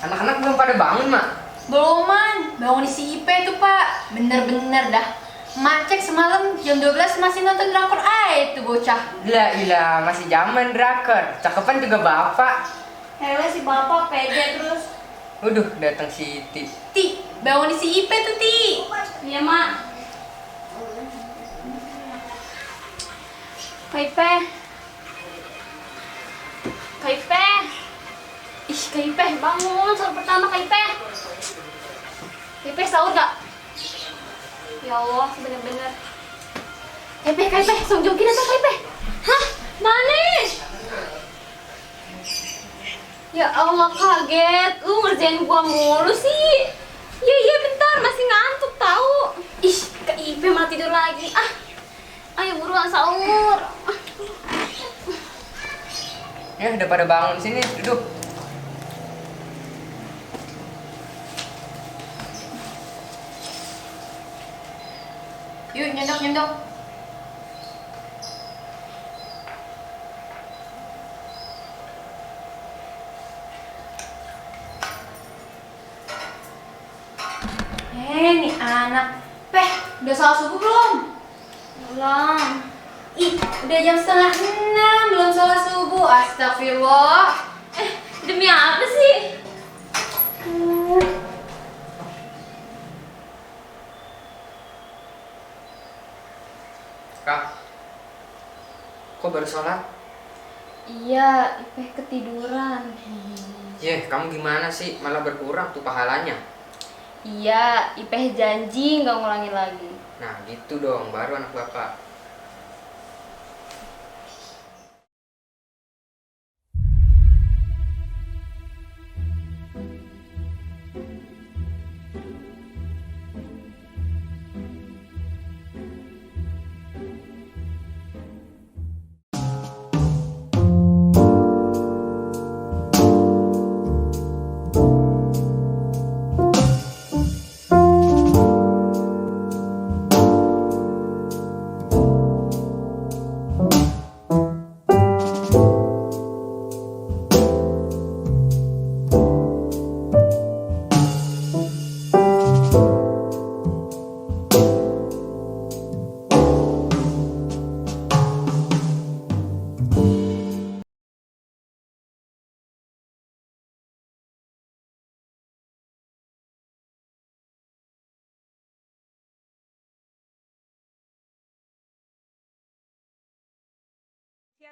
Anak-anak belum pada bangun, Mak? Beluman, bangun si Ipe tuh Pak. Bener-bener dah. Mak cek semalam jam 12 masih nonton drakor tuh bocah. Gila, masih zaman drakor. Cakepan juga bapak. Hewe si bapak pede terus. Waduh, datang si Ti. Ti, bangun si Ipe tuh Ti. Iya mak. Kaipe. Kaipe. Ih Kaipe bangun sahur pertama Kaipe. Kaipe sahur gak? Ya Allah bener-bener. Kaipe song jogging atau Kaipe? Hah? Manis? Ya Allah kaget, lu ngerjain gua mulu sih. Iya bentar masih ngantuk tahu. Ih Kaipe malah tidur lagi. Ayo buruan sahur. Ya, udah pada bangun sini, duduk. Yuk nyendok. Nih anak. Udah salat subuh belum? Belum. Ih, udah jam 5:30 belum salat subuh. Astagfirullah. Demi apa sih? Kak, kok baru sholat? Iya, Ipeh ketiduran. Kamu gimana sih? Malah berkurang tuh pahalanya. Iya, Ipeh janji nggak ngulangin lagi. Nah, gitu dong, baru anak bapak.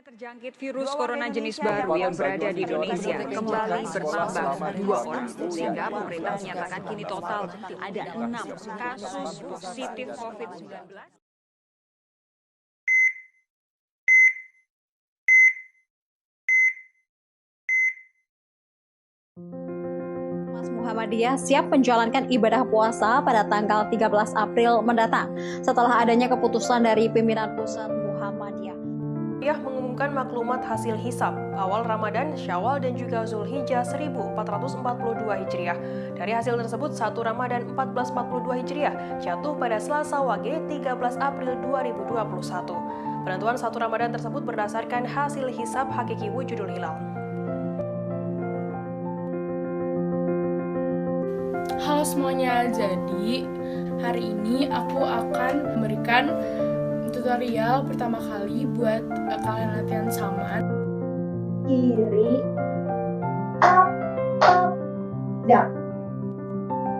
Terjangkit virus corona jenis baru yang berada di Indonesia kembali bertambah 2 orang, sehingga pemerintah menyatakan kini total ada 6 kasus positif COVID-19. Muhammadiyah siap menjalankan ibadah puasa pada tanggal 13 April mendatang setelah adanya keputusan dari pimpinan pusat Muhammadiyah. Mengumumkan maklumat hasil hisab awal Ramadan, Syawal dan juga Zulhijjah 1442 Hijriah. Dari hasil tersebut 1 Ramadan 1442 Hijriah jatuh pada Selasa Wage 13 April 2021. Penentuan 1 Ramadan tersebut berdasarkan hasil hisab hakiki wujudul hilal. Halo semuanya, jadi hari ini aku akan memberikan tutorial pertama kali buat kalian latihan saman. Kiri, up, down.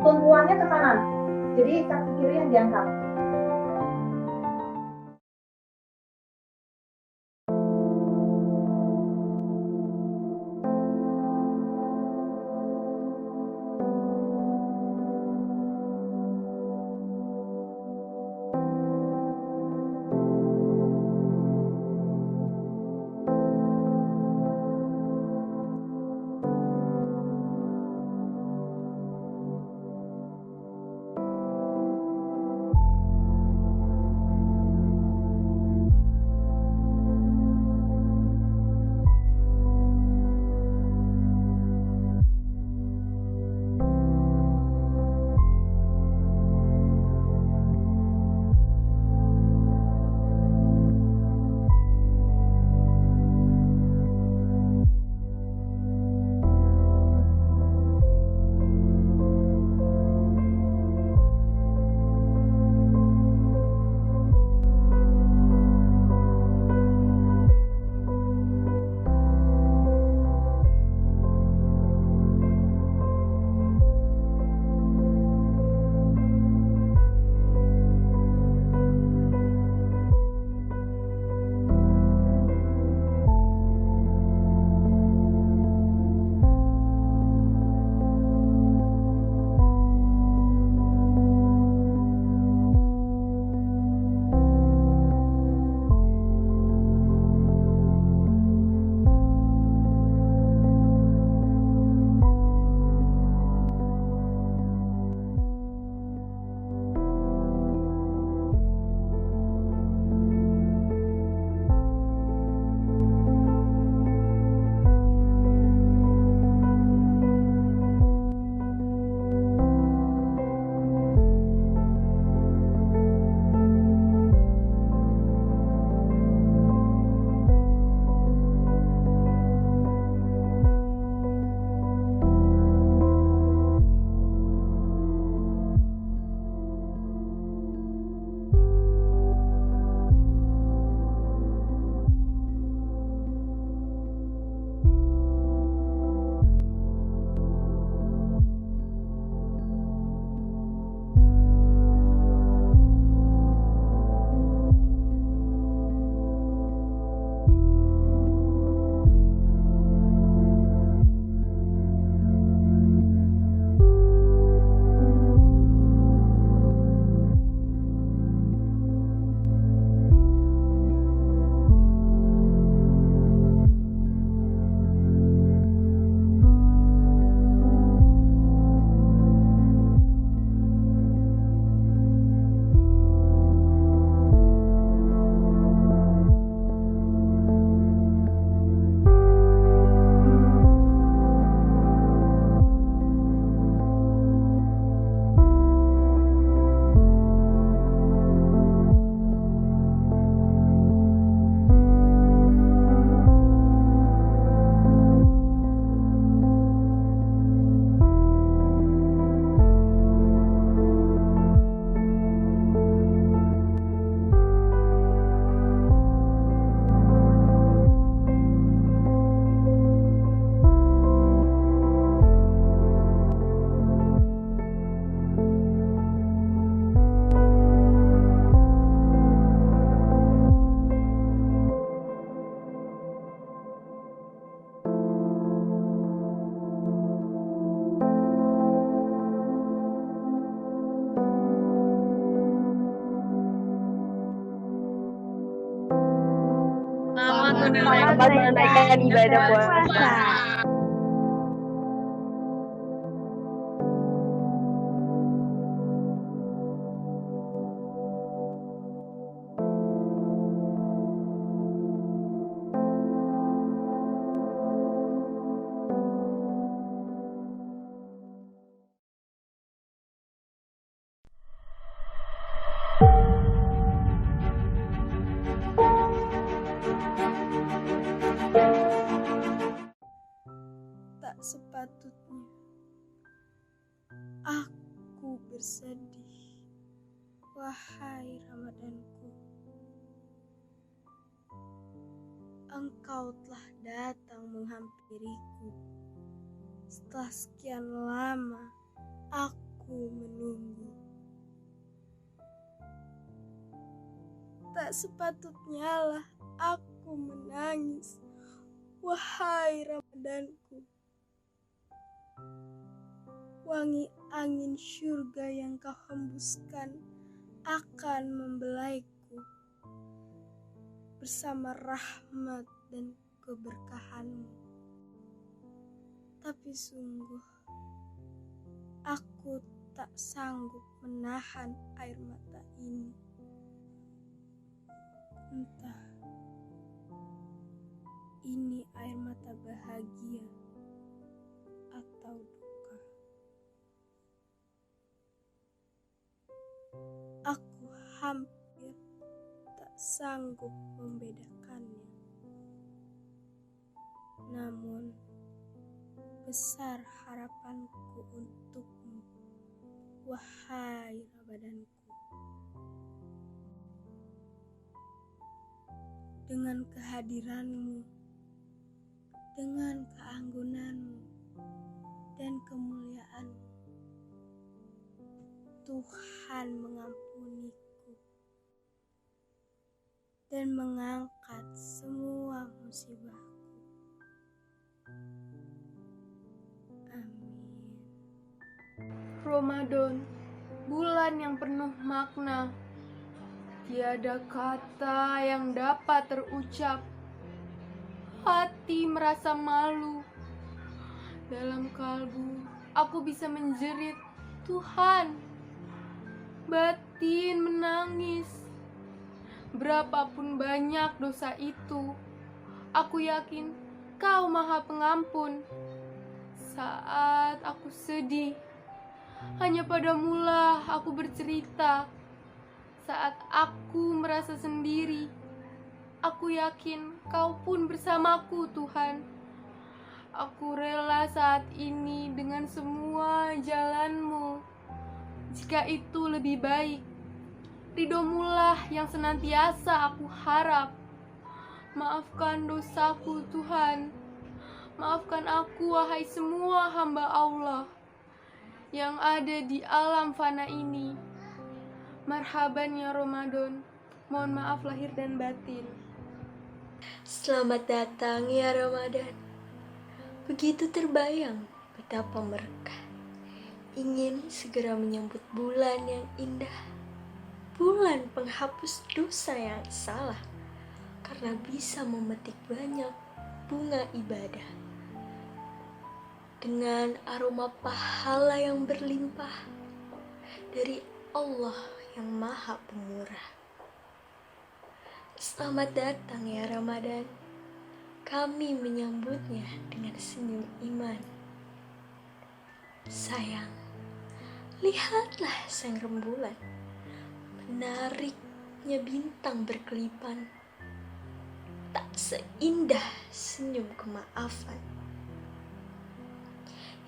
Tumpuannya ke kanan, jadi kaki kiri yang diangkat. menunaikan ibadah puasa. Tak sepatutnya aku bersedih, wahai Ramadanku. Engkau telah datang menghampiriku. Setelah sekian lama aku menunggu. Tak sepatutnya lah aku menangis, wahai Ramadanku. Wangi angin syurga yang kau hembuskan akan membelaiku bersama rahmat dan keberkahanmu. Tapi sungguh, aku tak sanggup menahan air mata ini. Entah, ini air mata bahagia atau duka. Aku hampir tak sanggup membedakannya. Namun, besar harapanku untukmu, wahai Ramadanku. Dengan kehadiranmu, dengan keanggunanmu, dan kemuliaanmu, Tuhan mengampuniku dan mengangkat semua musibahku. Amin. Ramadan, bulan yang penuh makna. Tiada kata yang dapat terucap. Hati merasa malu. Dalam kalbu, aku bisa menjerit, Tuhan. Batin menangis. Berapapun banyak dosa itu, aku yakin Kau Maha Pengampun. Saat aku sedih, hanya padamulah aku bercerita. Saat aku merasa sendiri, aku yakin Kau pun bersamaku, Tuhan. Aku rela saat ini dengan semua jalan-Mu. Jika itu lebih baik, Ridho-Mulah yang senantiasa aku harap. Maafkan dosaku, Tuhan. Maafkan aku, wahai semua hamba Allah yang ada di alam fana ini. Marhaban ya Ramadan. Mohon maaf lahir dan batin. Selamat datang ya Ramadan. Begitu terbayang betapa mereka ingin segera menyambut bulan yang indah. Bulan penghapus dosa yang salah, karena bisa memetik banyak bunga ibadah. Dengan aroma pahala yang berlimpah dari Allah yang Maha Pemurah. Selamat datang ya Ramadan. Kami menyambutnya dengan senyum iman. Sayang, lihatlah sang rembulan, menariknya bintang berkelipan. Tak seindah senyum kemaafan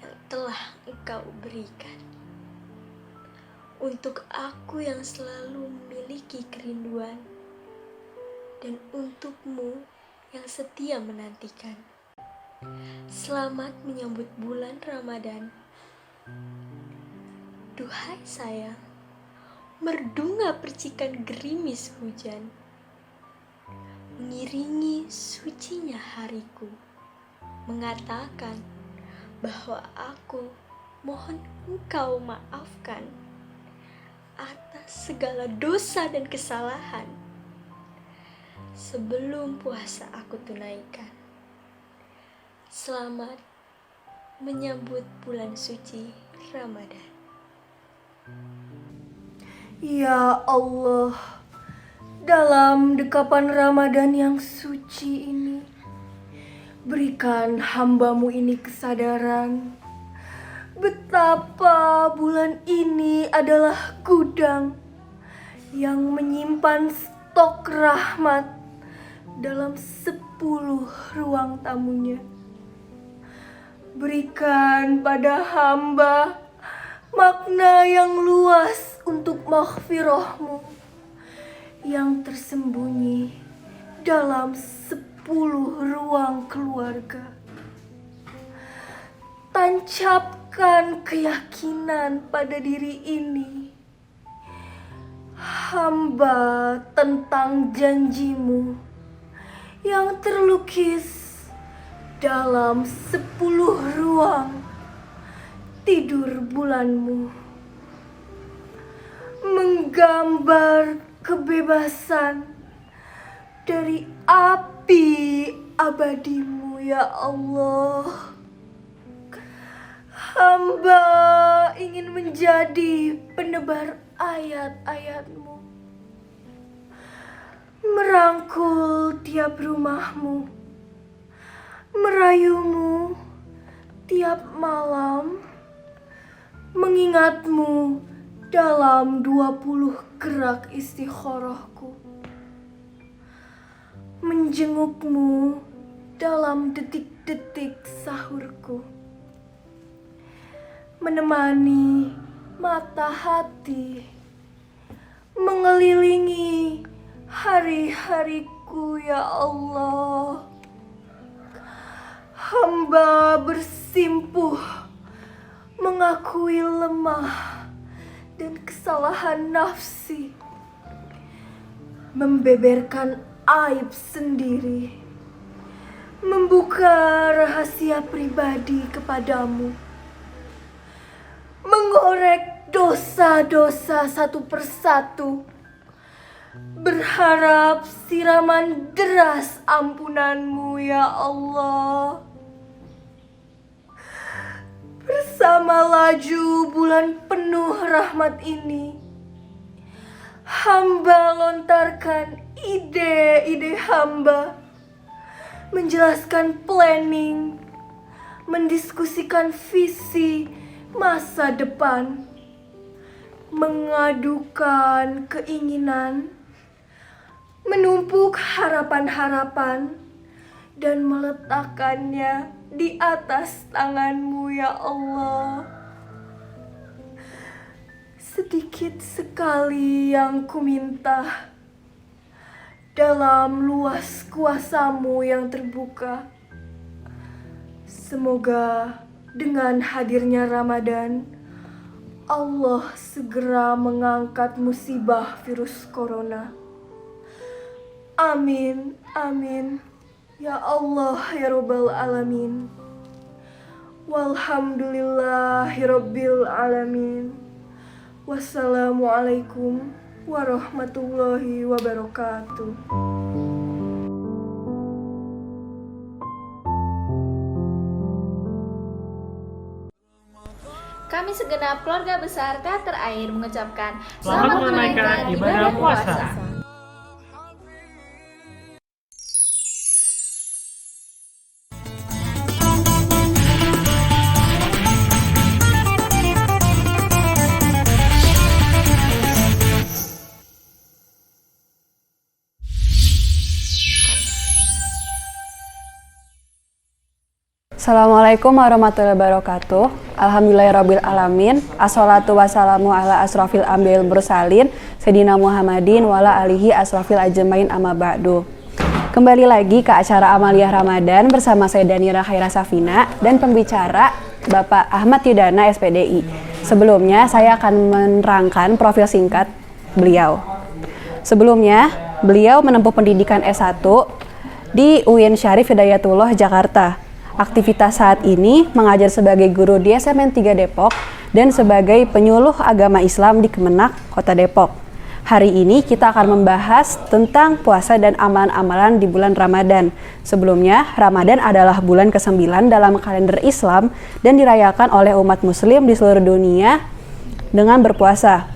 yang telah Engkau berikan. Untuk aku yang selalu memiliki kerinduan, dan untukmu yang setia menantikan. Selamat menyambut bulan Ramadan. Duhai sayang, merdunga percikan gerimis hujan, mengiringi sucinya hariku, mengatakan bahwa aku mohon Engkau maafkan atas segala dosa dan kesalahan. sebelum puasa aku tunaikan. Selamat menyambut bulan suci Ramadan. Ya Allah, dalam dekapan Ramadan yang suci ini, berikan hamba-Mu ini kesadaran betapa bulan ini adalah gudang yang menyimpan stok rahmat dalam 10 ruang tamunya. Berikan pada hamba makna yang luas untuk maghfirah-Mu yang tersembunyi dalam 10 ruang keluarga. Tancapkan keyakinan pada diri ini, hamba, tentang janji-Mu yang terlukis dalam 10 ruang tidur bulan-Mu, menggambar kebebasan dari api abadi-Mu, ya Allah. Hamba ingin menjadi penebar ayat-ayat-Mu, merangkul tiap rumah-Mu, merayu-Mu tiap malam, mengingat-Mu dalam 20 gerak istikharahku, menjenguk-Mu dalam detik-detik sahurku, menemani mata hati, mengelilingi hari-hariku, ya Allah. Hamba bersimpuh mengakui lemah dan kesalahan nafsi, membeberkan aib sendiri, membuka rahasia pribadi kepadamu, mengorek dosa-dosa satu persatu, berharap siraman deras ampunan-Mu, ya Allah. Bersama laju bulan penuh rahmat ini, hamba lontarkan ide-ide hamba, menjelaskan planning, mendiskusikan visi masa depan, mengadukan keinginan, menumpuk harapan-harapan, dan meletakkannya di atas tangan-Mu, ya Allah. Sedikit sekali yang kuminta, dalam luas kuasa-Mu yang terbuka. Semoga dengan hadirnya Ramadan, Allah segera mengangkat musibah virus corona. Amin, amin. Ya Allah, ya Rabbal Alamin. Walhamdulillahirabbil alamin. Wassalamualaikum warahmatullahi wabarakatuh. Kami segenap keluarga besar Teater Air mengucapkan selamat menunaikan ibadah puasa. Assalamualaikum warahmatullahi wabarakatuh. Alhamdulillahirabbil alamin. Assalatu wassalamu ala asrofil ambil mursalin Sayyidina Muhammadin wala alihi asrofil ajmain amma ba'du. Kembali lagi ke acara Amaliyah Ramadan bersama saya Danira Khaira Safina dan pembicara Bapak Ahmad Yudana SPDI. Sebelumnya saya akan menerangkan profil singkat beliau. Sebelumnya beliau menempuh pendidikan S1 di UIN Syarif Hidayatullah Jakarta. Aktivitas saat ini mengajar sebagai guru di SMN 3 Depok dan sebagai penyuluh agama Islam di Kemenak, Kota Depok. Hari ini kita akan membahas tentang puasa dan amalan-amalan di bulan Ramadan. Sebelumnya, Ramadan adalah bulan ke-9 dalam kalender Islam dan dirayakan oleh umat muslim di seluruh dunia dengan berpuasa.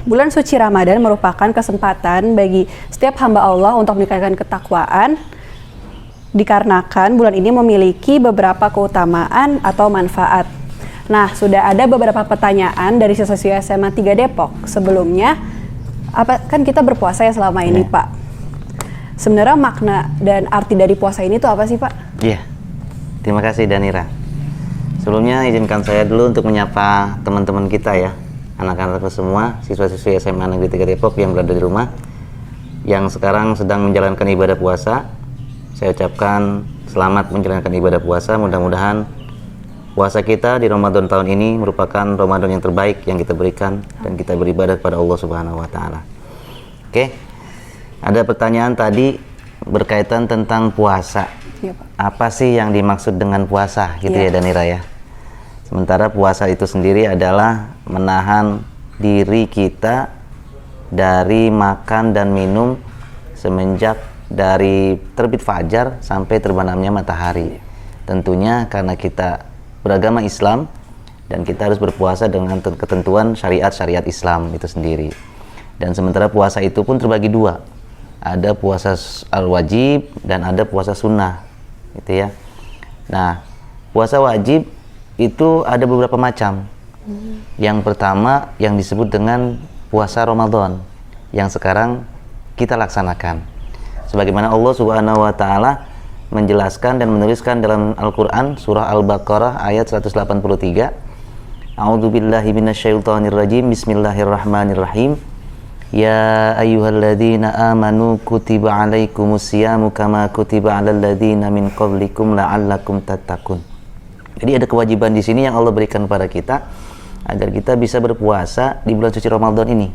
Bulan suci Ramadan merupakan kesempatan bagi setiap hamba Allah untuk meningkatkan ketakwaan, dikarenakan bulan ini memiliki beberapa keutamaan atau manfaat. Nah, sudah ada beberapa pertanyaan dari siswa SMA 3 Depok. Sebelumnya, kan kita berpuasa ya selama ini, Pak. Sebenarnya makna dan arti dari puasa ini tuh apa sih, Pak? Iya, terima kasih Danira. Sebelumnya izinkan saya dulu untuk menyapa teman-teman kita ya, anak-anakku semua, siswa-siswi SMA Negeri 3 Depok yang berada di rumah, yang sekarang sedang menjalankan ibadah puasa. Saya ucapkan selamat menjalankan ibadah puasa. Mudah-mudahan puasa kita di Ramadan tahun ini merupakan Ramadan yang terbaik yang kita berikan dan kita beribadah kepada Allah Subhanahu wa taala. Oke. Ada pertanyaan tadi berkaitan tentang puasa. Ya, Pak. Apa sih yang dimaksud dengan puasa gitu ya Danira ya? Sementara puasa itu sendiri adalah menahan diri kita dari makan dan minum semenjak dari terbit fajar sampai terbenamnya matahari. Tentunya karena kita beragama Islam dan kita harus berpuasa dengan ketentuan syariat Islam itu sendiri. Dan sementara puasa itu pun terbagi dua, ada puasa al-wajib dan ada puasa sunnah gitu ya. Nah, puasa wajib itu ada beberapa macam. Yang pertama yang disebut dengan puasa Ramadan yang sekarang kita laksanakan, sebagaimana Allah Subhanahu wa taala menjelaskan dan menuliskan dalam Al-Quran surah Al-Baqarah ayat 183. A'udzubillahi minasyaitonirrajim. Bismillahirrahmanirrahim. Ya ayyuhalladzina amanu kutiba alaikumusyamu kama kutiba alal ladzina min qablikum la'allakum tattaqun. Jadi ada kewajiban di sini yang Allah berikan kepada kita agar kita bisa berpuasa di bulan suci Ramadan ini.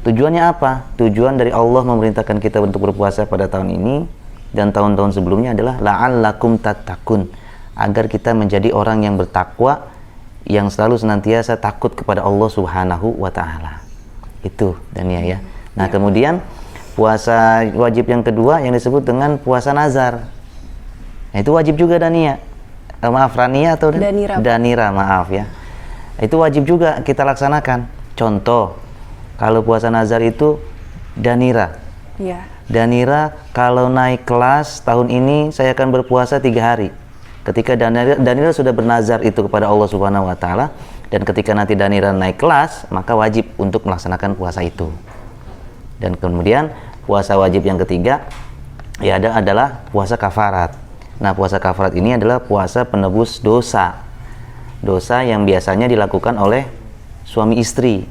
Tujuannya apa? Tujuan dari Allah memerintahkan kita untuk berpuasa pada tahun ini dan tahun-tahun sebelumnya adalah la'allakum tattaqun, agar kita menjadi orang yang bertakwa, yang selalu senantiasa takut kepada Allah Subhanahu wa taala. Itu Dania ya. Nah, kemudian puasa wajib yang kedua yang disebut dengan puasa nazar. Nah, itu wajib juga Dania. Maaf Rania atau Danira. Danira, maaf ya. Itu wajib juga kita laksanakan. Contoh, kalau puasa nazar itu Danira. Iya. Danira kalau naik kelas tahun ini saya akan berpuasa 3 hari. Ketika Danira sudah bernazar itu kepada Allah Subhanahu wa taala, dan ketika nanti Danira naik kelas, maka wajib untuk melaksanakan puasa itu. Dan kemudian puasa wajib yang ketiga ya adalah puasa kafarat. Nah, puasa kafarat ini adalah puasa penebus dosa. Dosa yang biasanya dilakukan oleh suami istri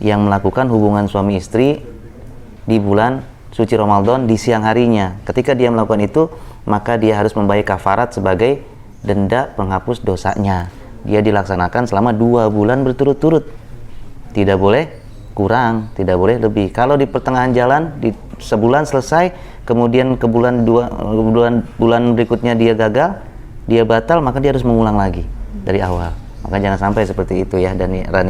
yang melakukan hubungan suami istri di bulan suci Ramadan di siang harinya. Ketika dia melakukan itu, maka dia harus membayar kafarat sebagai denda penghapus dosanya. Dia dilaksanakan selama 2 bulan berturut-turut. Tidak boleh kurang, tidak boleh lebih. Kalau di pertengahan jalan, di sebulan selesai, kemudian ke bulan berikutnya dia gagal, dia batal, maka dia harus mengulang lagi dari awal. Maka jangan sampai seperti itu ya Danira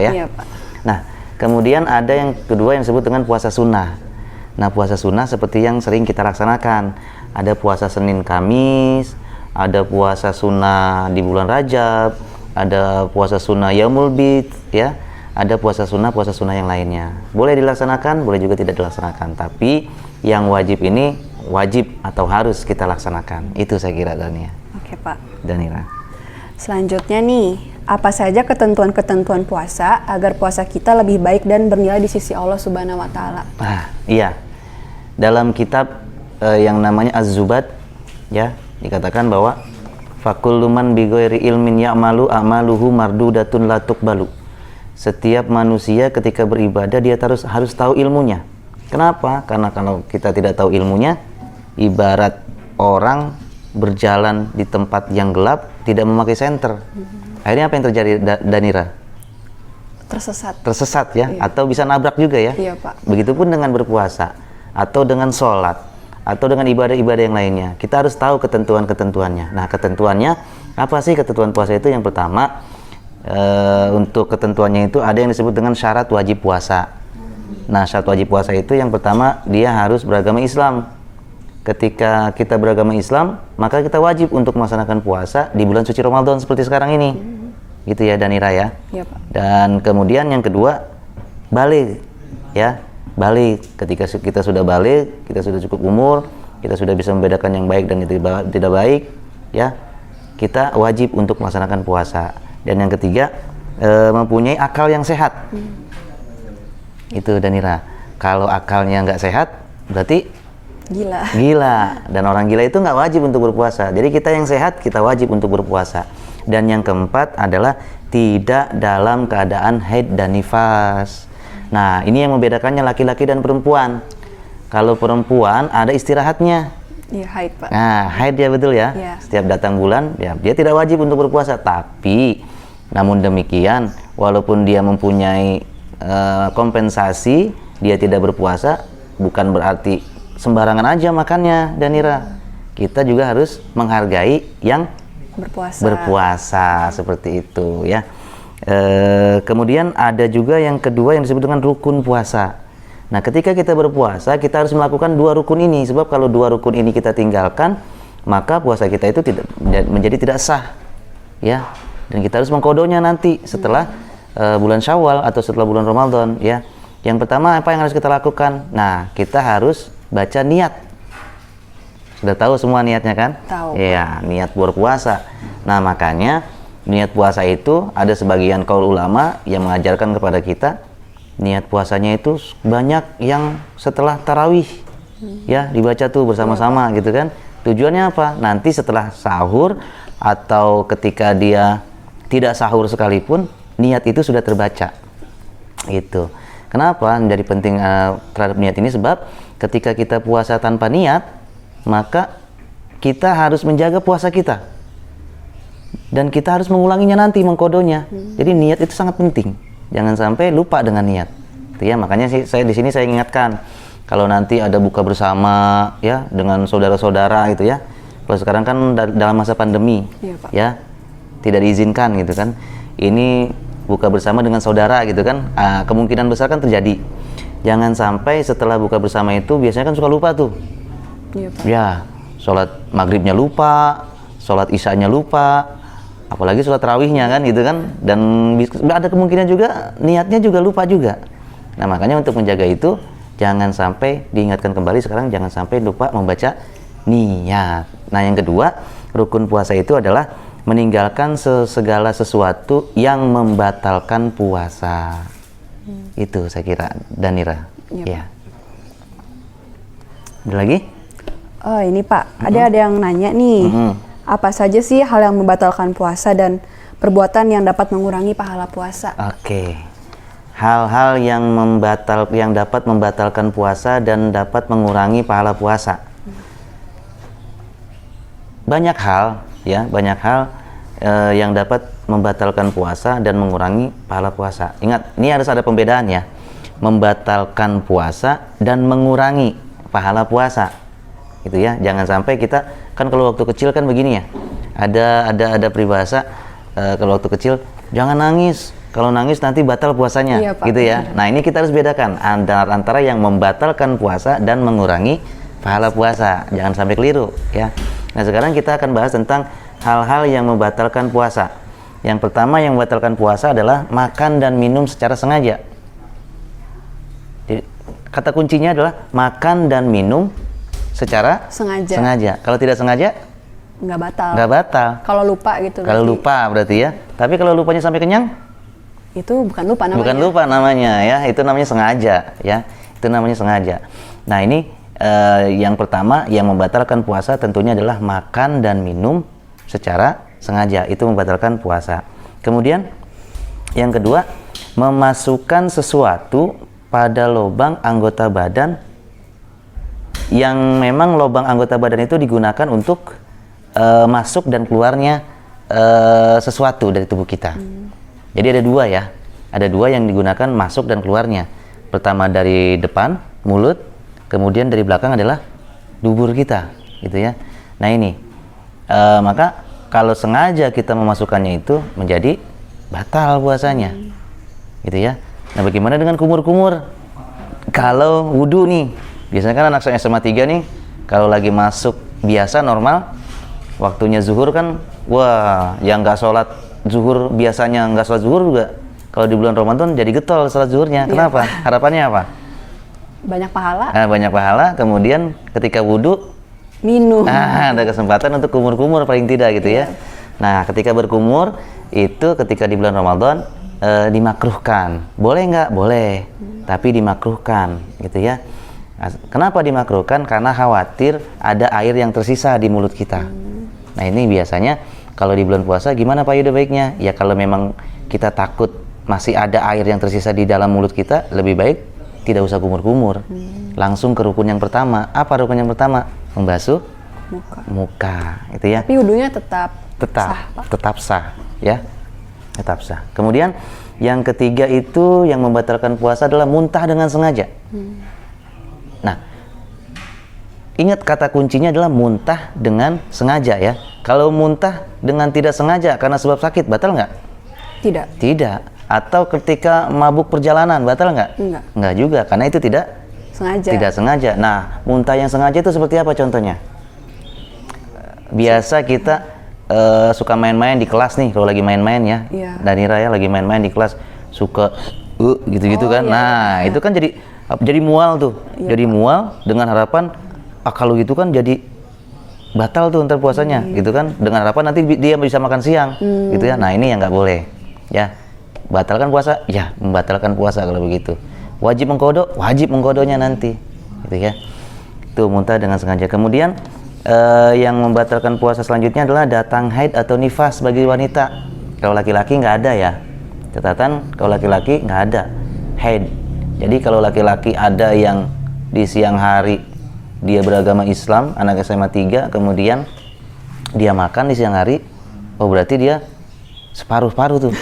ya. Iya, Pak. Nah, kemudian ada yang kedua yang disebut dengan puasa sunnah. Nah, puasa sunnah seperti yang sering kita laksanakan. Ada puasa Senin Kamis, ada puasa sunnah di bulan Rajab, ada puasa sunnah Yaumul Bid, ya. Ada puasa sunnah yang lainnya. Boleh dilaksanakan, boleh juga tidak dilaksanakan. Tapi yang wajib ini wajib atau harus kita laksanakan. Itu saya kira Dania. Oke, Pak. Danira. Selanjutnya nih, apa saja ketentuan-ketentuan puasa agar puasa kita lebih baik dan bernilai di sisi Allah Subhanahu wa taala? Iya. Dalam kitab yang namanya Az-Zubad ya, dikatakan bahwa fakullu man bi ghairi ilmin ya'malu amaluhu mardudatun la tuqbalu. Setiap manusia ketika beribadah dia harus tahu ilmunya. Kenapa? Karena kalau kita tidak tahu ilmunya, ibarat orang berjalan di tempat yang gelap tidak memakai senter. Akhirnya apa yang terjadi Danira? Tersesat ya, iya. Atau bisa nabrak juga ya. Iya, Pak. Begitupun dengan berpuasa atau dengan sholat atau dengan ibadah-ibadah yang lainnya, kita harus tahu ketentuan-ketentuannya. Nah, ketentuannya apa sih ketentuan puasa itu? Yang pertama, untuk ketentuannya itu ada yang disebut dengan syarat wajib puasa. Nah, syarat wajib puasa itu yang pertama dia harus beragama Islam. Ketika kita beragama Islam, maka kita wajib untuk melaksanakan puasa di bulan suci Ramadan seperti sekarang ini. Gitu ya Danira ya. Iya, Pak. Dan kemudian yang kedua, balik ya. Balik. Ketika kita sudah balik, kita sudah cukup umur, kita sudah bisa membedakan yang baik dan tidak baik, ya. Kita wajib untuk melaksanakan puasa. Dan yang ketiga, mempunyai akal yang sehat. Itu Danira. Kalau akalnya nggak sehat, berarti gila. Dan orang gila itu nggak wajib untuk berpuasa. Jadi kita yang sehat, kita wajib untuk berpuasa. Dan yang keempat adalah tidak dalam keadaan haid dan nifas. Nah, ini yang membedakannya laki-laki dan perempuan. Kalau perempuan ada istirahatnya. Iya, haid, Pak. Nah, haid ya, betul ya. Ya. Setiap datang bulan, ya dia tidak wajib untuk berpuasa. Tapi, namun demikian, walaupun dia mempunyai kompensasi, dia tidak berpuasa, bukan berarti sembarangan aja makannya, Danira. Kita juga harus menghargai yang berpuasa seperti itu ya. Kemudian ada juga yang kedua yang disebut dengan rukun puasa. Nah, ketika kita berpuasa, kita harus melakukan dua rukun ini, sebab kalau dua rukun ini kita tinggalkan, maka puasa kita itu menjadi tidak sah ya. Dan kita harus mengkodonya nanti setelah bulan Syawal atau setelah bulan Ramadan ya. Yang pertama apa yang harus kita lakukan? Nah, kita harus baca niat. Sudah tahu semua niatnya kan? Tahu. Iya, niat berpuasa. Nah, makanya niat puasa itu ada sebagian kaul ulama yang mengajarkan kepada kita niat puasanya itu banyak yang setelah tarawih ya, dibaca tuh bersama-sama gitu kan. Tujuannya apa? Nanti setelah sahur atau ketika dia tidak sahur sekalipun, niat itu sudah terbaca gitu. Kenapa menjadi penting terhadap niat ini? Sebab ketika kita puasa tanpa niat, maka kita harus menjaga puasa kita dan kita harus mengulanginya nanti, mengkodonya. Jadi niat itu sangat penting, jangan sampai lupa dengan niat itu ya. Makanya saya di sini saya ingatkan, kalau nanti ada buka bersama ya dengan saudara-saudara gitu ya. Kalau sekarang kan dalam masa pandemi ya, tidak diizinkan gitu kan. Ini buka bersama dengan saudara gitu kan, kemungkinan besar kan terjadi. Jangan sampai setelah buka bersama itu biasanya kan suka lupa tuh. Iya, Pak. Ya, sholat maghribnya lupa, sholat isyanya lupa, apalagi sholat tarawihnya kan gitu kan. Dan ada kemungkinan juga niatnya juga lupa juga. Nah, makanya untuk menjaga itu jangan sampai diingatkan kembali sekarang, jangan sampai lupa membaca niat. Nah, yang kedua, rukun puasa itu adalah meninggalkan segala sesuatu yang membatalkan puasa. Itu saya kira, Danira. Ya. Ada lagi? Oh, ini Pak, ada yang nanya nih. Apa saja sih hal yang membatalkan puasa dan perbuatan yang dapat mengurangi pahala puasa? Oke. Hal-hal yang dapat membatalkan puasa dan dapat mengurangi pahala puasa. Banyak hal ya, banyak hal yang dapat membatalkan puasa dan mengurangi pahala puasa. Ingat, ini harus ada pembedaan ya. Membatalkan puasa dan mengurangi pahala puasa. Gitu ya. Jangan sampai kita kan kalau waktu kecil kan begini ya. Ada peribahasa kalau waktu kecil jangan nangis. Kalau nangis nanti batal puasanya. Iya, Pak. Gitu ya. Nah, ini kita harus bedakan antara yang membatalkan puasa dan mengurangi pahala puasa. Jangan sampai keliru ya. Nah, sekarang kita akan bahas tentang hal-hal yang membatalkan puasa. Yang pertama yang membatalkan puasa adalah makan dan minum secara sengaja. Jadi, kata kuncinya adalah makan dan minum secara sengaja. Kalau tidak sengaja, nggak batal. Kalau lupa gitu. Kalau lupa berarti ya. Tapi kalau lupanya sampai kenyang, itu bukan lupa namanya. Bukan lupa namanya ya. Itu namanya sengaja ya. Itu namanya sengaja. Nah, ini yang pertama yang membatalkan puasa tentunya adalah makan dan minum secara sengaja. Itu membatalkan puasa. Kemudian yang kedua, memasukkan sesuatu pada lubang anggota badan yang memang lubang anggota badan itu digunakan untuk masuk dan keluarnya sesuatu dari tubuh kita. Jadi ada dua ya. Ada dua yang digunakan masuk dan keluarnya. Pertama dari depan, mulut. Kemudian dari belakang adalah dubur kita, gitu ya. Nah, ini maka kalau sengaja kita memasukkannya itu menjadi batal puasanya. Gitu ya. Nah, bagaimana dengan kumur-kumur? Kalau wudhu nih, biasanya kan anak SMA 3 nih, kalau lagi masuk biasa normal, waktunya zuhur kan, wah, yang nggak sholat zuhur biasanya nggak sholat zuhur juga, kalau di bulan Ramadan jadi getol sholat zuhurnya. Kenapa? Harapannya apa? Banyak pahala. Nah, banyak pahala. Kemudian ketika wudhu minum. Ada kesempatan untuk kumur-kumur paling tidak gitu ya. Nah, ketika berkumur itu ketika di bulan Ramadan dimakruhkan. Boleh nggak? Boleh. Tapi dimakruhkan gitu ya. Kenapa dimakruhkan? Karena khawatir ada air yang tersisa di mulut kita. Nah, ini biasanya kalau di bulan puasa gimana Pak Yuda baiknya? Ya kalau memang kita takut masih ada air yang tersisa di dalam mulut kita, lebih baik tidak usah kumur-kumur. Langsung ke rukun yang pertama. Apa rukun yang pertama? Membasuh muka gitu ya. Tapi wudhunya tetap sah ya. Tetap sah. Kemudian yang ketiga itu yang membatalkan puasa adalah muntah dengan sengaja. Nah, ingat kata kuncinya adalah muntah dengan sengaja ya. Kalau muntah dengan tidak sengaja karena sebab sakit, batal nggak? Tidak. Atau ketika mabuk perjalanan, batal nggak? Nggak juga, karena itu tidak sengaja. Nah, muntah yang sengaja itu seperti apa contohnya? Biasa kita suka main-main di kelas nih, kalau lagi main-main ya. Danira ya lagi main-main di kelas suka gitu-gitu kan. Nah, itu kan jadi mual tuh. Jadi mual dengan harapan kalau gitu kan jadi batal tuh ntar puasanya gitu kan, dengan harapan nanti dia bisa makan siang gitu ya. Nah, ini yang nggak boleh ya. Batalkan puasa? Ya, membatalkan puasa kalau begitu. Wajib mengkodonya nanti gitu ya. Itu muntah dengan sengaja. Kemudian yang membatalkan puasa selanjutnya adalah datang haid atau nifas bagi wanita. Kalau laki-laki nggak ada ya. Catatan, kalau laki-laki nggak ada haid. Jadi kalau laki-laki ada yang di siang hari dia beragama Islam, anak SMA 3, kemudian dia makan di siang hari, oh berarti dia separuh-paruh tuh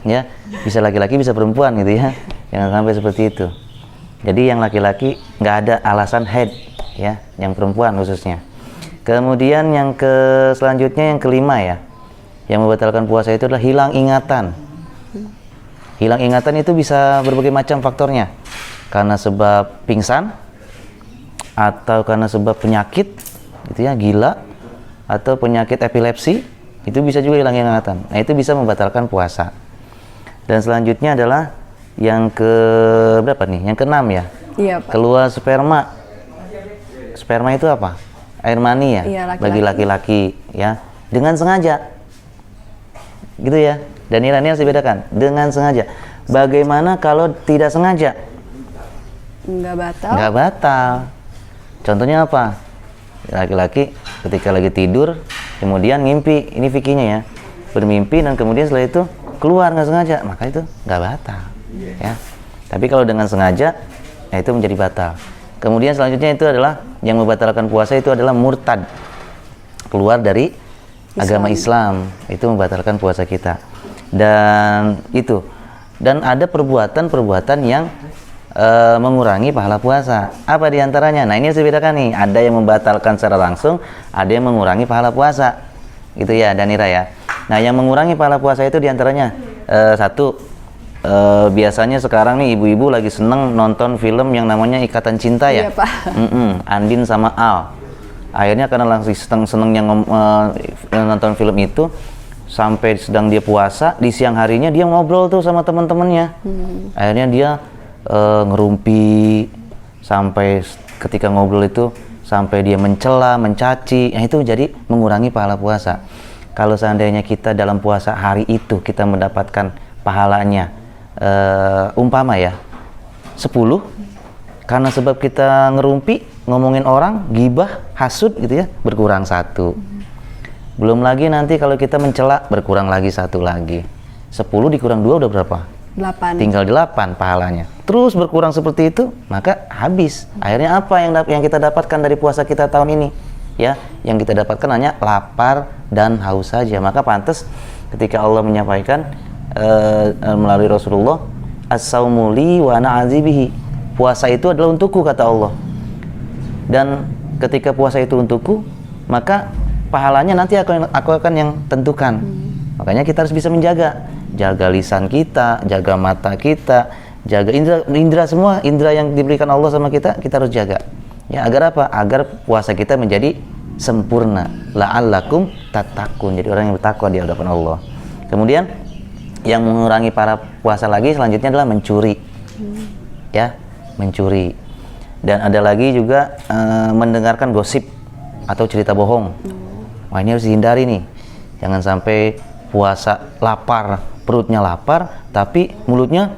ya. Bisa laki-laki bisa perempuan gitu ya. Jangan sampai seperti itu. Jadi yang laki-laki nggak ada alasan haid ya, yang perempuan khususnya. Kemudian yang selanjutnya yang kelima ya, yang membatalkan puasa itu adalah hilang ingatan. Hilang ingatan itu bisa berbagai macam faktornya, karena sebab pingsan atau karena sebab penyakit gitu ya, gila atau penyakit epilepsi, itu bisa juga hilang ingatan. Nah, itu bisa membatalkan puasa. Dan selanjutnya adalah yang berapa nih? Yang keenam ya. Iya, Pak. Keluar sperma. Sperma itu apa? Air mani ya, bagi laki-laki ya, dengan sengaja gitu ya. Dan ini harus dibedakan dengan sengaja. Bagaimana kalau tidak sengaja? Nggak batal. Contohnya apa? Laki-laki ketika lagi tidur kemudian ngimpi, ini fikihnya ya, bermimpi dan kemudian setelah itu keluar nggak sengaja, maka itu nggak batal ya. Tapi kalau dengan sengaja, ya itu menjadi batal. Kemudian selanjutnya itu adalah yang membatalkan puasa itu adalah murtad, keluar dari agama Islam, itu membatalkan puasa kita. Dan ada perbuatan-perbuatan yang mengurangi pahala puasa. Apa diantaranya? Nah, ini harus dibedakan nih. Ada yang membatalkan secara langsung, ada yang mengurangi pahala puasa, gitu ya, Danira ya. Nah, yang mengurangi pahala puasa itu diantaranya satu. Biasanya sekarang nih ibu-ibu lagi seneng nonton film yang namanya Ikatan Cinta ya. Iya, Pak. Andin sama Al. Akhirnya karena langsung seneng-senengnya nonton film itu, sampai sedang dia puasa, di siang harinya dia ngobrol tuh sama teman-temannya. Akhirnya dia ngerumpi, sampai ketika ngobrol itu sampai dia mencela, mencaci. Nah, itu jadi mengurangi pahala puasa. Kalau seandainya kita dalam puasa hari itu kita mendapatkan pahalanya umpama ya 10, karena sebab kita ngerumpi, ngomongin orang, gibah, hasud gitu ya, berkurang 1. Belum lagi nanti kalau kita mencela, berkurang lagi 1 lagi. 10 dikurang 2 udah berapa? 8. Tinggal 8 pahalanya. Terus berkurang seperti itu, maka habis. Akhirnya apa yang kita dapatkan dari puasa kita tahun ini? Ya, yang kita dapatkan hanya lapar dan haus saja. Maka pantas ketika Allah menyampaikan melalui Rasulullah, as-saumu li wa ana azibihi. Puasa itu adalah untukku, kata Allah. Dan ketika puasa itu untukku, maka pahalanya nanti aku akan yang tentukan. Makanya kita harus bisa menjaga. jaga lisan kita, jaga mata kita, jaga indera semua, indera yang diberikan Allah sama kita harus jaga. Ya, agar apa? Agar puasa kita menjadi sempurna. La'allakum tattaqun. Jadi orang yang bertakwa di hadapan Allah. Kemudian yang mengurangi para puasa lagi selanjutnya adalah mencuri. Ya, mencuri. Dan ada lagi juga mendengarkan gosip atau cerita bohong. Wah, ini harus dihindari nih. Jangan sampai puasa lapar, perutnya lapar, tapi mulutnya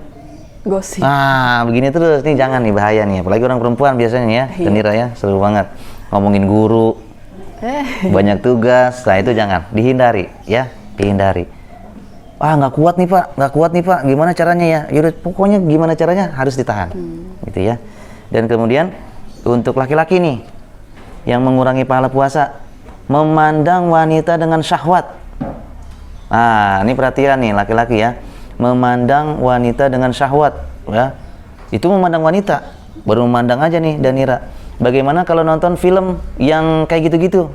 gosip. Nah, begini terus nih, jangan nih, bahaya nih. Apalagi orang perempuan biasanya nih ya, Danira ya, seru banget. Ngomongin guru, banyak tugas, nah itu jangan, dihindari ya, dihindari. Nggak kuat nih pak, gimana caranya ya? Yaudah, pokoknya gimana caranya harus ditahan, gitu ya. Dan kemudian untuk laki-laki nih, yang mengurangi pahala puasa, memandang wanita dengan syahwat. Nah, ini perhatian nih laki-laki ya, memandang wanita dengan syahwat, ya. Itu memandang wanita, baru memandang aja nih Danira. Bagaimana kalau nonton film yang kayak gitu-gitu?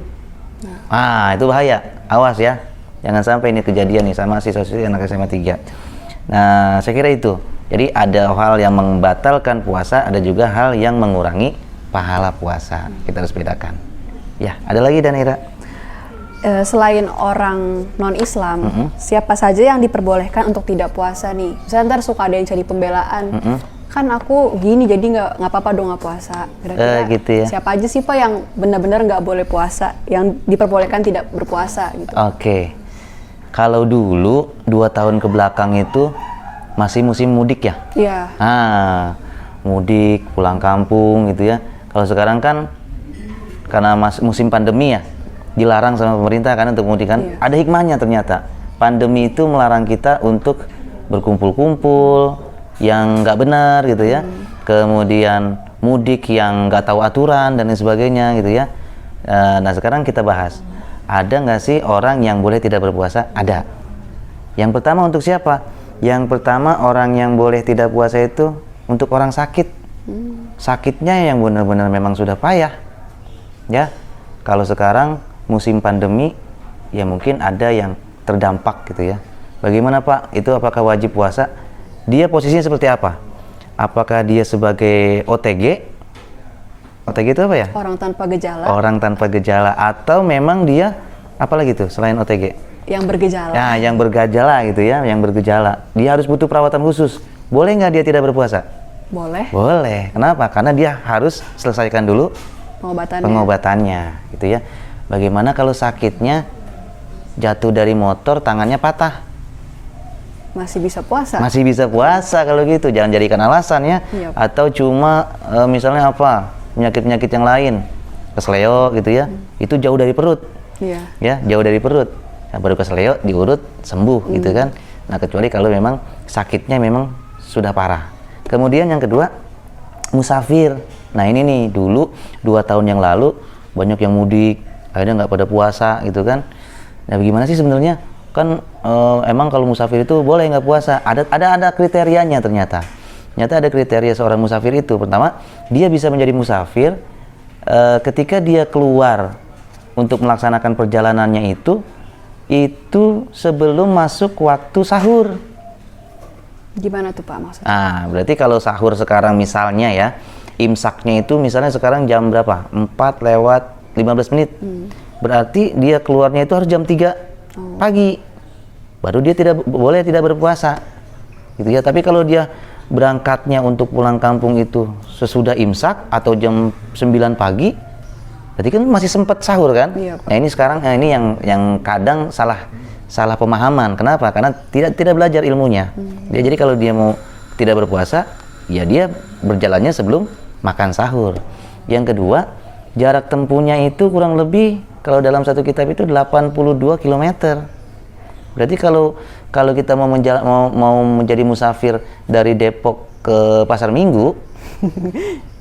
Itu bahaya, awas ya. Jangan sampai ini kejadian nih sama siswa-siswi anak SMA 3. Nah, saya kira itu. Jadi ada hal yang membatalkan puasa, ada juga hal yang mengurangi pahala puasa. Kita harus bedakan. Ya, ada lagi Danira. Selain orang non-Islam, siapa saja yang diperbolehkan untuk tidak puasa nih? Misalnya ntar suka ada yang cari pembelaan, kan aku gini jadi nggak apa-apa dong nggak puasa. Kira-kira gitu ya. Siapa aja sih Pak yang benar-benar nggak boleh puasa, yang diperbolehkan tidak berpuasa gitu? Oke. Kalau dulu 2 tahun ke belakang itu masih musim mudik ya? Iya. Mudik, pulang kampung gitu ya. Kalau sekarang kan karena musim pandemi ya, dilarang sama pemerintah kan untuk mudik kan. Ada hikmahnya ternyata. Pandemi itu melarang kita untuk berkumpul-kumpul yang nggak benar gitu ya. Kemudian mudik yang nggak tahu aturan dan lain sebagainya gitu ya. Nah sekarang kita bahas, ada nggak sih orang yang boleh tidak berpuasa? Ada. Yang pertama untuk siapa? Yang pertama orang yang boleh tidak puasa itu untuk orang sakit. Sakitnya yang benar-benar memang sudah payah. Ya, kalau sekarang musim pandemi, ya mungkin ada yang terdampak gitu ya. Bagaimana Pak? Itu apakah wajib puasa? Dia posisinya seperti apa? Apakah dia sebagai OTG? OTG itu apa ya? Orang tanpa gejala. Orang tanpa gejala. Atau memang dia, apa lagi tuh selain OTG? Yang bergejala. Ya, yang bergejala gitu ya, yang bergejala. Dia harus butuh perawatan khusus. Boleh nggak dia tidak berpuasa? Boleh. Boleh. Kenapa? Karena dia harus selesaikan dulu pengobatannya gitu ya. Bagaimana kalau sakitnya jatuh dari motor, tangannya patah? Masih bisa puasa? Masih bisa puasa kalau gitu. Jangan jadikan alasan ya. Iya. Atau cuma misalnya apa, penyakit-penyakit yang lain, kesleo gitu ya. Itu jauh dari perut. Iya. Ya, jauh dari perut. Nah, baru kesleo diurut sembuh gitu kan. Nah, kecuali kalau memang sakitnya memang sudah parah. Kemudian yang kedua, musafir. Nah, ini nih dulu 2 tahun yang lalu banyak yang mudik, akhirnya nggak pada puasa gitu kan. Nah, bagaimana sih sebenarnya? Kan emang kalau musafir itu boleh nggak puasa? Ada kriterianya ternyata. Ternyata ada kriteria seorang musafir itu. Pertama, dia bisa menjadi musafir ketika dia keluar untuk melaksanakan perjalanannya itu sebelum masuk waktu sahur. Gimana tuh Pak maksudnya? Berarti kalau sahur sekarang misalnya ya, imsaknya itu misalnya sekarang jam berapa? 4:15 menit. Berarti dia keluarnya itu harus jam 3 pagi. Baru dia boleh tidak berpuasa. Gitu ya. Tapi kalau dia berangkatnya untuk pulang kampung itu sesudah imsak atau jam 9 pagi, berarti kan masih sempat sahur kan? Iya, Pak. Nah, ini sekarang ini yang kadang salah pemahaman. Kenapa? Karena tidak belajar ilmunya. Jadi kalau dia mau tidak berpuasa, ya dia berjalannya sebelum makan sahur. Yang kedua, jarak tempuhnya itu kurang lebih kalau dalam satu kitab itu 82 km. Berarti kalau kita mau menjadi musafir dari Depok ke Pasar Minggu,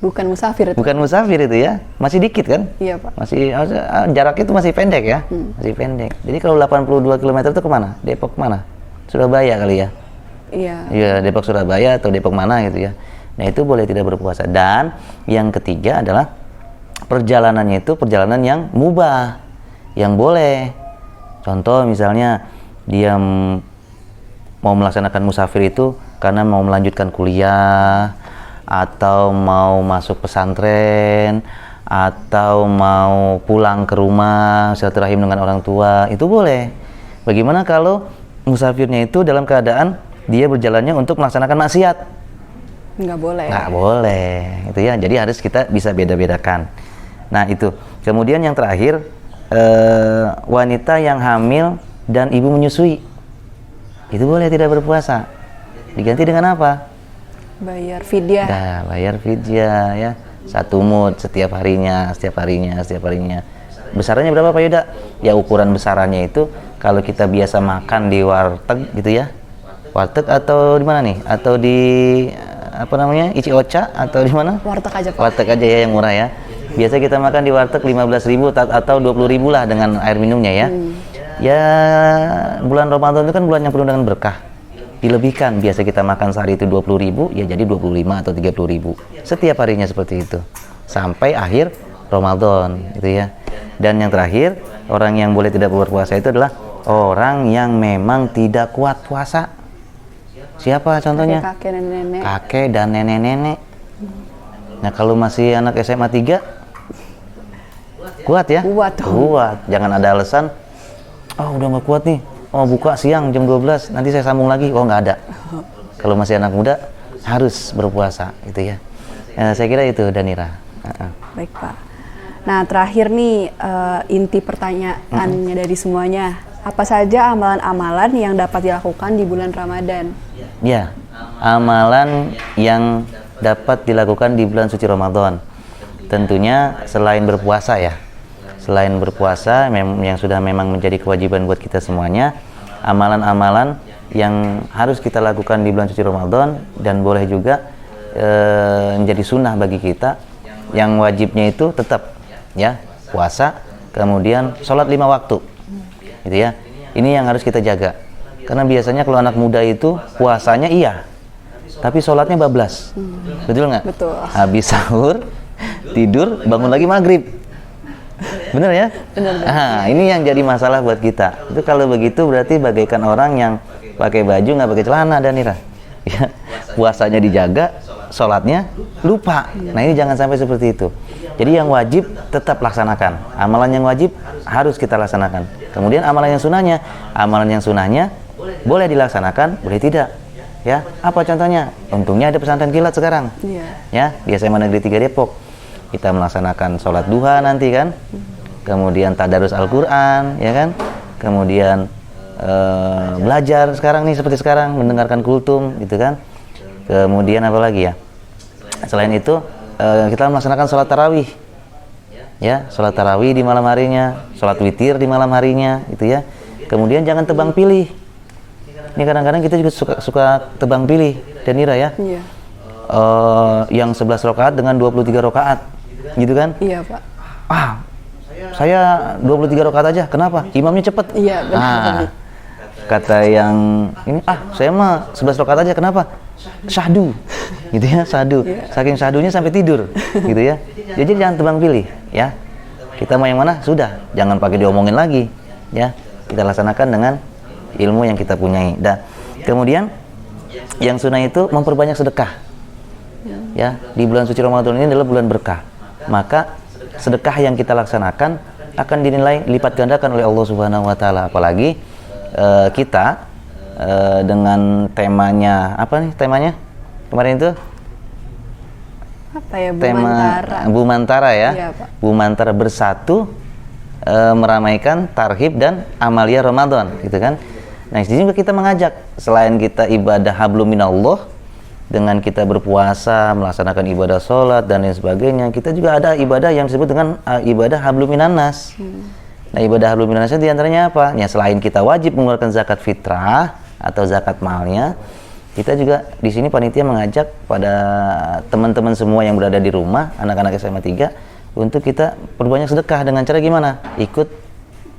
bukan musafir itu. Bukan musafir itu ya, masih dikit kan? Iya Pak. Masih jaraknya itu masih pendek ya, masih pendek. Jadi kalau 82 km itu kemana? Depok mana? Surabaya kali ya? Iya. Iya, Depok Surabaya atau Depok mana gitu ya. Nah itu boleh tidak berpuasa. Dan yang ketiga adalah perjalanannya itu perjalanan yang mubah, yang boleh. Contoh misalnya dia mau melaksanakan musafir itu karena mau melanjutkan kuliah, atau mau masuk pesantren, atau mau pulang ke rumah silaturahim dengan orang tua, itu boleh. Bagaimana kalau musafirnya itu dalam keadaan dia berjalannya untuk melaksanakan maksiat? Nggak boleh. Nggak boleh, itu ya. Jadi harus kita bisa beda-bedakan. Nah itu. Kemudian yang terakhir, wanita yang hamil dan ibu menyusui, itu boleh tidak berpuasa. Diganti dengan apa? Bayar fidyah. Nah, bayar fidyah ya. 1 mud setiap harinya. Besarannya berapa Pak Yuda? Ya ukuran besarannya itu kalau kita biasa makan di warteg gitu ya. Warteg atau di mana nih? Atau di apa namanya? Ichi Ocha atau di mana? Warteg aja Pak. Warteg aja ya yang murah ya. Biasa kita makan di warteg 15.000 atau 20.000 lah dengan air minumnya ya. Ya bulan Ramadan itu kan bulan yang penuh dengan berkah. Dilebihkan, biasa kita makan sehari itu 20.000, ya jadi 25 atau 30.000 setiap harinya seperti itu sampai akhir Ramadan gitu ya. Dan yang terakhir, orang yang boleh tidak berpuasa itu adalah orang yang memang tidak kuat puasa. Siapa contohnya? Kakek dan nenek. Kakek dan nenek-nenek. Nah kalau masih anak SMA 3 kuat ya? Kuat. Jangan ada alasan, oh udah nggak kuat nih, oh buka siang jam 12, nanti saya sambung lagi. Oh nggak ada. Kalau masih anak muda harus berpuasa gitu ya. Saya kira itu Danira. Baik Pak. Nah terakhir nih, inti pertanyaannya dari semuanya, apa saja amalan-amalan yang dapat dilakukan di bulan Ramadan? Ya, amalan yang dapat dilakukan di bulan suci Ramadan. Tentunya selain berpuasa ya. Selain berpuasa yang sudah memang menjadi kewajiban buat kita semuanya, amalan-amalan yang harus kita lakukan di bulan suci Ramadan dan boleh juga menjadi sunnah bagi kita. Yang wajibnya itu tetap ya, puasa, kemudian sholat 5 waktu. Gitu ya. Ini yang harus kita jaga. Karena biasanya kalau anak muda itu puasanya iya, tapi sholatnya bablas. Betul nggak? Betul. Habis sahur, tidur, bangun lagi maghrib. Bener ya? Bener. Ini yang jadi masalah buat kita. Itu kalau begitu berarti bagaikan orang yang pakai baju nggak pakai celana, Danira. Ya, puasanya dijaga, sholatnya lupa. Nah ini jangan sampai seperti itu. Jadi yang wajib tetap laksanakan. Amalan yang wajib harus kita laksanakan. Kemudian amalan yang sunahnya boleh dilaksanakan, boleh tidak. Ya, apa contohnya? Untungnya ada pesantren kilat sekarang. Ya, di SMA Negeri 3 Depok. Kita melaksanakan sholat duha nanti kan. Kemudian tadarus Al-Quran, ya kan. Kemudian belajar sekarang nih seperti sekarang, mendengarkan kultum gitu kan. Kemudian apa lagi ya? Selain itu kita melaksanakan sholat tarawih. Ya, sholat tarawih di malam harinya, sholat witir di malam harinya gitu ya. Kemudian jangan tebang pilih. Ini kadang-kadang kita juga suka tebang pilih, Danira ya. Iya. Yang 11 rakaat dengan 23 rakaat gitu kan. Iya Pak. Saya 23 rakaat aja, kenapa? Imamnya cepet. Iya benar. Kata yang ini, saya mah 11 rakaat aja, kenapa? Syahdu gitu ya, syahdu. Saking syahdunya sampai tidur gitu ya. Jadi jangan tebang pilih ya. Kita mau yang mana? Sudah, jangan pakai diomongin lagi ya. Kita laksanakan dengan ilmu yang kita punyai. Dan kemudian yang sunnah itu memperbanyak sedekah. Ya, di bulan suci Ramadan ini adalah bulan berkah. Maka sedekah yang kita laksanakan akan dinilai lipat gandakan oleh Allah Subhanahu wa taala. Apalagi kita dengan temanya apa nih temanya? Kemarin itu apa ya, Mantara. Bu Mantara ya. Iya, Pak. Bu Mantara bersatu meramaikan tarhib dan amalia Ramadan gitu kan. Nah, di sini juga kita mengajak selain kita ibadah hablum minallah dengan kita berpuasa, melaksanakan ibadah sholat dan lain sebagainya, kita juga ada ibadah yang disebut dengan ibadah hablum minannas. Nah, ibadah hablum minannas itu diantaranya apa? Ya, selain kita wajib mengeluarkan zakat fitrah atau zakat malnya, kita juga di sini panitia mengajak pada teman-teman semua yang berada di rumah, anak-anak SMA 3, untuk kita perbanyak sedekah dengan cara gimana? Ikut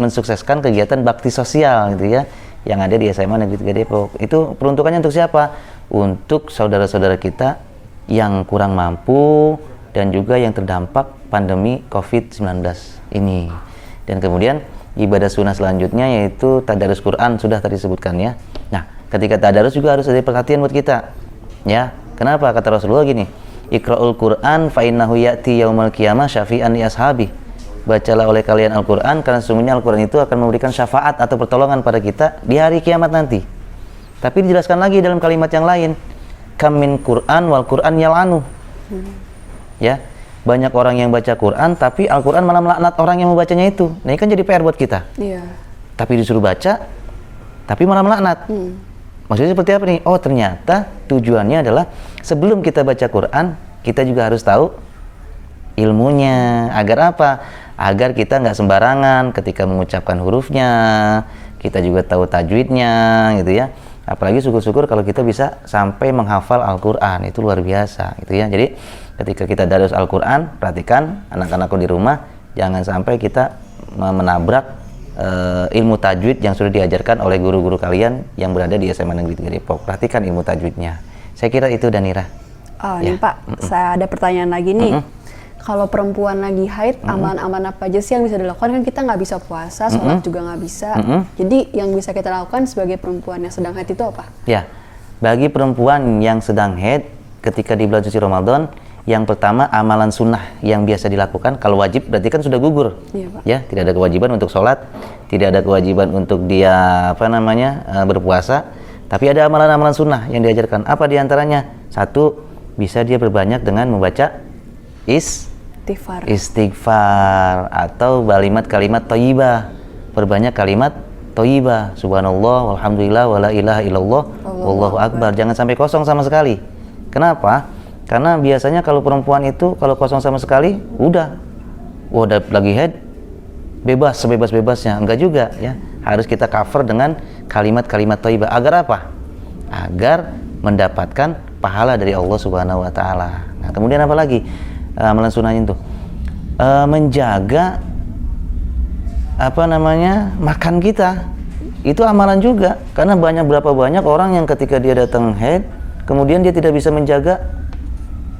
mensukseskan kegiatan bakti sosial gitu ya, yang ada di SMA Negeri 3 Depok. Itu peruntukannya untuk siapa? Untuk saudara-saudara kita yang kurang mampu dan juga yang terdampak pandemi COVID-19 ini. Dan kemudian ibadah sunnah selanjutnya yaitu tadarus Quran, sudah tadi disebutkan ya. Nah, ketika tadarus juga harus ada perhatian buat kita. Ya, kenapa? Kata Rasulullah gini, Iqra'ul Qur'an fa innahu ya'ti yaumal qiyamah syafi'an li ashabi. Bacalah oleh kalian Al-Qur'an karena sesungguhnya Al-Qur'an itu akan memberikan syafaat atau pertolongan pada kita di hari kiamat nanti. Tapi dijelaskan lagi dalam kalimat yang lain, kam min Qur'an wal Qur'an yal'anu. Ya, banyak orang yang baca Quran tapi Al-Qur'an malah melaknat orang yang membacanya itu. Nah, ini kan jadi PR buat kita. Iya. Tapi disuruh baca tapi malah melaknat. Maksudnya seperti apa nih? Oh, ternyata tujuannya adalah sebelum kita baca Quran, kita juga harus tahu ilmunya. Agar apa? Agar kita nggak sembarangan ketika mengucapkan hurufnya, kita juga tahu tajwidnya, gitu ya. Apalagi syukur-syukur kalau kita bisa sampai menghafal Al-Quran, itu luar biasa, gitu ya. Jadi ketika kita darus Al-Quran, perhatikan anak-anakku di rumah, jangan sampai kita menabrak ilmu tajwid yang sudah diajarkan oleh guru-guru kalian yang berada di SMA Negeri 3 Depok. Perhatikan ilmu tajwidnya. Saya kira itu, Danira. Oh, ya. Nih Pak, saya ada pertanyaan lagi nih. Kalau perempuan lagi haid, amalan-amalan apa aja sih yang bisa dilakukan? Kan kita nggak bisa puasa, sholat juga nggak bisa. Jadi yang bisa kita lakukan sebagai perempuan yang sedang haid itu apa? Ya, bagi perempuan yang sedang haid ketika di bulan suci Ramadan, yang pertama amalan sunnah yang biasa dilakukan. Kalau wajib berarti kan sudah gugur. Iya, Pak. Ya, tidak ada kewajiban untuk sholat, tidak ada kewajiban untuk dia berpuasa. Tapi ada amalan-amalan sunnah yang diajarkan. Apa diantaranya? Satu, bisa dia berbanyak dengan membaca istighfar atau kalimat thayyibah. Perbanyak kalimat thayyibah. Subhanallah, walhamdulillah, wala ilaha illallah, wallahu akbar. Jangan sampai kosong sama sekali. Kenapa? Karena biasanya kalau perempuan itu kalau kosong sama sekali, udah lagi haid, bebas sebebas-bebasnya. Enggak juga, ya. Harus kita cover dengan kalimat-kalimat thayyibah. Agar apa? Agar mendapatkan pahala dari Allah Subhanahu wa taala. Nah, kemudian apa lagi? Amalan sunnahnya itu menjaga makan kita. Itu amalan juga. Karena berapa banyak orang yang ketika dia datang haid, kemudian dia tidak bisa menjaga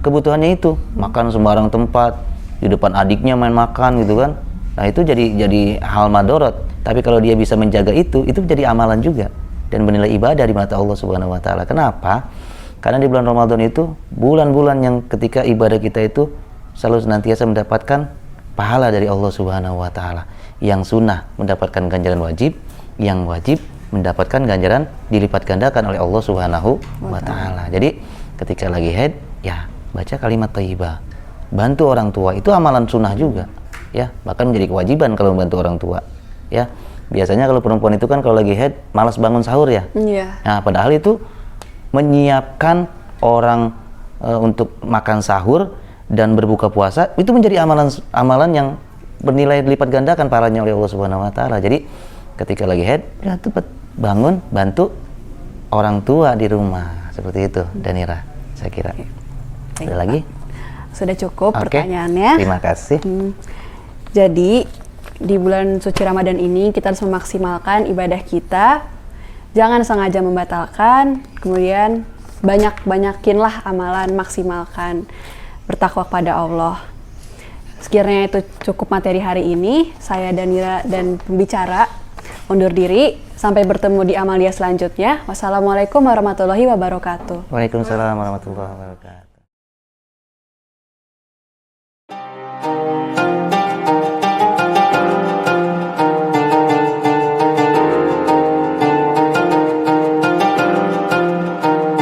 kebutuhannya itu, makan sembarang tempat, di depan adiknya main makan gitu kan. Nah, itu jadi hal madorot. Tapi kalau dia bisa menjaga itu jadi amalan juga dan bernilai ibadah di mata Allah Subhanahu wa taala. Kenapa? Karena di bulan Ramadan itu bulan-bulan yang ketika ibadah kita itu selalu senantiasa mendapatkan pahala dari Allah Subhanahu wa taala. Yang sunnah mendapatkan ganjaran wajib, yang wajib mendapatkan ganjaran dilipat gandakan oleh Allah Subhanahu wa taala. Jadi ketika lagi haid, ya baca kalimat thayyibah, bantu orang tua, itu amalan sunnah juga, ya, bahkan menjadi kewajiban kalau membantu orang tua, ya. Biasanya kalau perempuan itu kan kalau lagi haid malas bangun sahur, ya. Nah, padahal itu menyiapkan orang untuk makan sahur dan berbuka puasa itu menjadi amalan yang bernilai lipat gandakan pahalanya oleh Allah Subhanahu wa taala. Jadi ketika lagi haid, ya cepat bangun bantu orang tua di rumah, seperti itu, Danira, saya kira. Ada lagi? Sudah cukup pertanyaannya. Terima kasih. Jadi di bulan suci Ramadan ini kita harus memaksimalkan ibadah kita. Jangan sengaja membatalkan. Kemudian banyakinlah amalan, maksimalkan, bertakwa kepada Allah. Sekiranya itu cukup materi hari ini. Saya Danira dan pembicara undur diri. Sampai bertemu di Amalia selanjutnya. Wassalamualaikum warahmatullahi wabarakatuh. Waalaikumsalam warahmatullahi wabarakatuh.